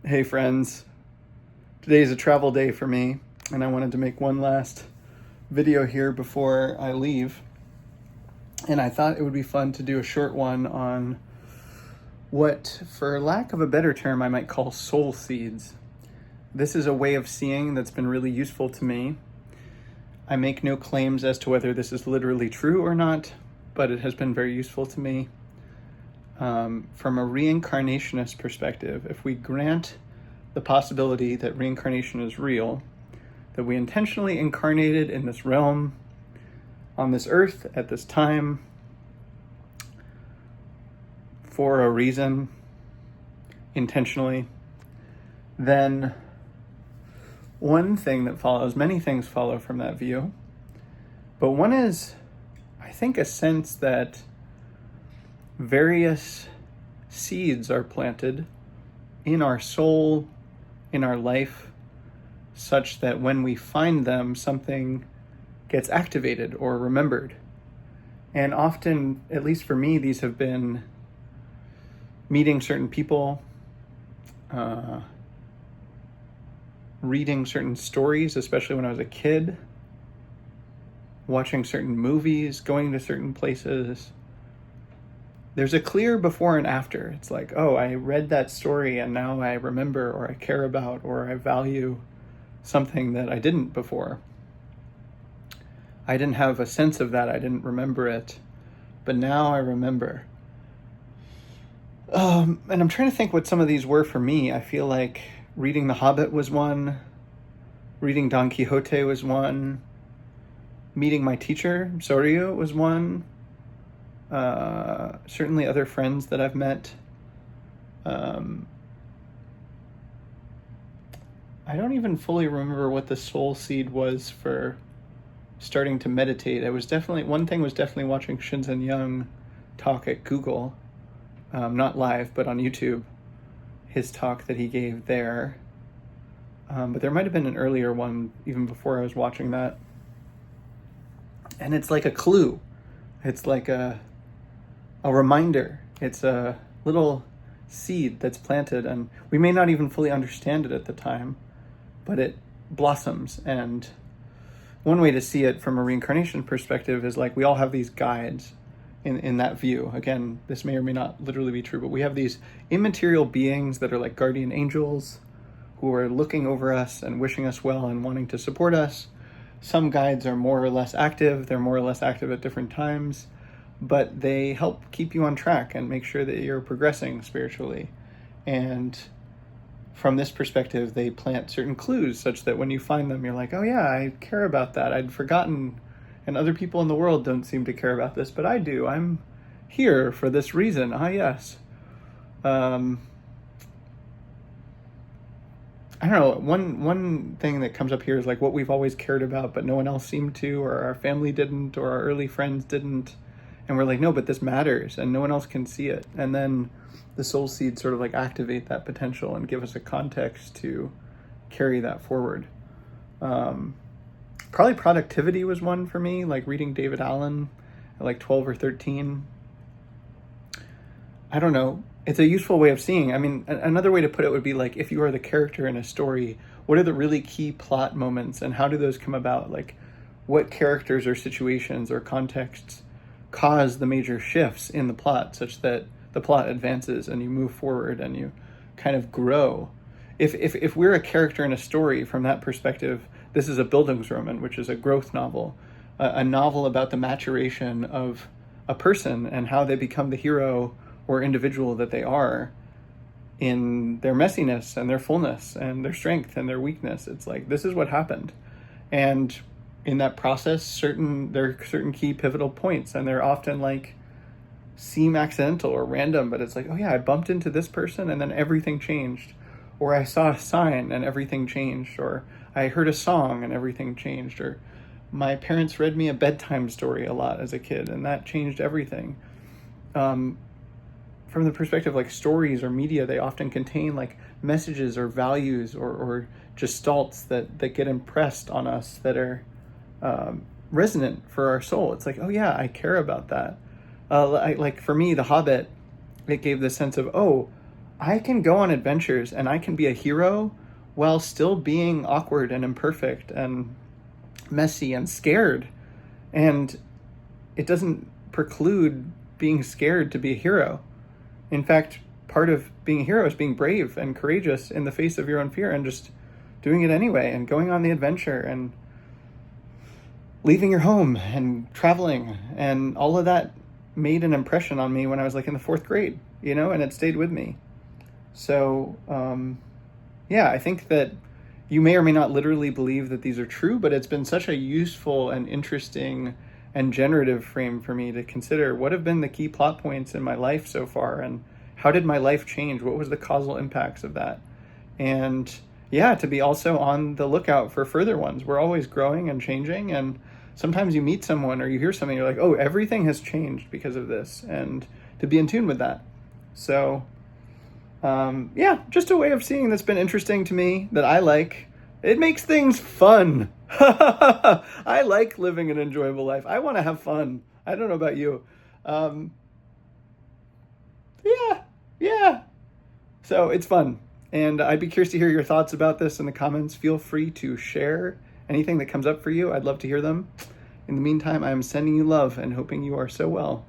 Hey friends, today's a travel day for me, and I wanted to make one last video here before I leave. And I thought it would be fun to do a short one on what, for lack of a better term, I might call soul seeds. This is a way of seeing that's been really useful to me. I make no claims as to whether this is literally true or not, but it has been very useful to me. From a reincarnationist perspective, if we grant the possibility that reincarnation is real, that we intentionally incarnated in this realm, on this earth, at this time, for a reason, intentionally, then one thing that follows, many things follow from that view, but one is, I think, a sense that various seeds are planted in our soul, in our life, such that when we find them, something gets activated or remembered. And often, at least for me, these have been meeting certain people, reading certain stories, especially when I was a kid, watching certain movies, going to certain places. There's a clear before and after. It's like, oh, I read that story and now I remember, or I care about, or I value something that I didn't before. I didn't have a sense of that. I didn't remember it, but now I remember. And I'm trying to think what some of these were for me. I feel like reading The Hobbit was one, reading Don Quixote was one, meeting my teacher, Soryu, was one. Certainly other friends that I've met. I don't even fully remember what the soul seed was for starting to meditate. It was definitely, one thing was definitely watching Shinzen Young talk at Google, not live, but on YouTube, his talk that he gave there. But there might have been an earlier one even before I was watching that. And it's like a clue. It's like a reminder. It's a little seed that's planted, and we may not even fully understand it at the time, but it blossoms. And one way to see it from a reincarnation perspective is like we all have these guides in that view. Again, this may or may not literally be true, but we have these immaterial beings that are like guardian angels who are looking over us and wishing us well and wanting to support us. Some guides are more or less active. They're more or less active at different times, but they help keep you on track and make sure that you're progressing spiritually. And from this perspective, they plant certain clues such that when you find them, you're like, oh yeah, I care about that. I'd forgotten, and other people in the world don't seem to care about this, but I do. I'm here for this reason. Ah, yes. I don't know, one thing that comes up here is like what we've always cared about, but no one else seemed to, or our family didn't, or our early friends didn't. And we're like, no, but this matters, and no one else can see it. And then the soul seeds sort of like activate that potential and give us a context to carry that forward. Probably productivity was one for me, like reading David Allen at like 12 or 13. I don't know. It's a useful way of seeing. I mean, another way to put it would be like, if you are the character in a story, what are the really key plot moments and how do those come about? Like, what characters or situations or contexts cause the major shifts in the plot such that the plot advances and you move forward and you kind of grow? If we're a character in a story from that perspective, this is a Bildungsroman, which is a growth novel, a novel about the maturation of a person and how they become the hero or individual that they are in their messiness and their fullness and their strength and their weakness. It's like, this is what happened. And in that process, there are certain key pivotal points, and they're often like seem accidental or random, but it's like, oh yeah, I bumped into this person and then everything changed. Or I saw a sign and everything changed. Or I heard a song and everything changed. Or my parents read me a bedtime story a lot as a kid and that changed everything. From the perspective like stories or media, they often contain like messages or values or gestalts that get impressed on us that are resonant for our soul. It's like, oh yeah, I care about that. Like for me, The Hobbit, it gave the sense of, oh, I can go on adventures and I can be a hero while still being awkward and imperfect and messy and scared. And it doesn't preclude being scared to be a hero. In fact, part of being a hero is being brave and courageous in the face of your own fear and just doing it anyway and going on the adventure and leaving your home and traveling. And all of that made an impression on me when I was like in the fourth grade, and it stayed with me. So, yeah, I think that you may or may not literally believe that these are true, but it's been such a useful and interesting and generative frame for me to consider what have been the key plot points in my life so far, and how did my life change? What was the causal impacts of that? And yeah, to be also on the lookout for further ones. We're always growing and changing, and sometimes you meet someone or you hear something, you're like, oh, everything has changed because of this, and to be in tune with that. So yeah, just a way of seeing that's been interesting to me, that I like. It makes things fun. I like living an enjoyable life. I want to have fun. I don't know about you. Yeah. So it's fun. And I'd be curious to hear your thoughts about this in the comments. Feel free to share anything that comes up for you. I'd love to hear them. In the meantime, I'm sending you love and hoping you are so well.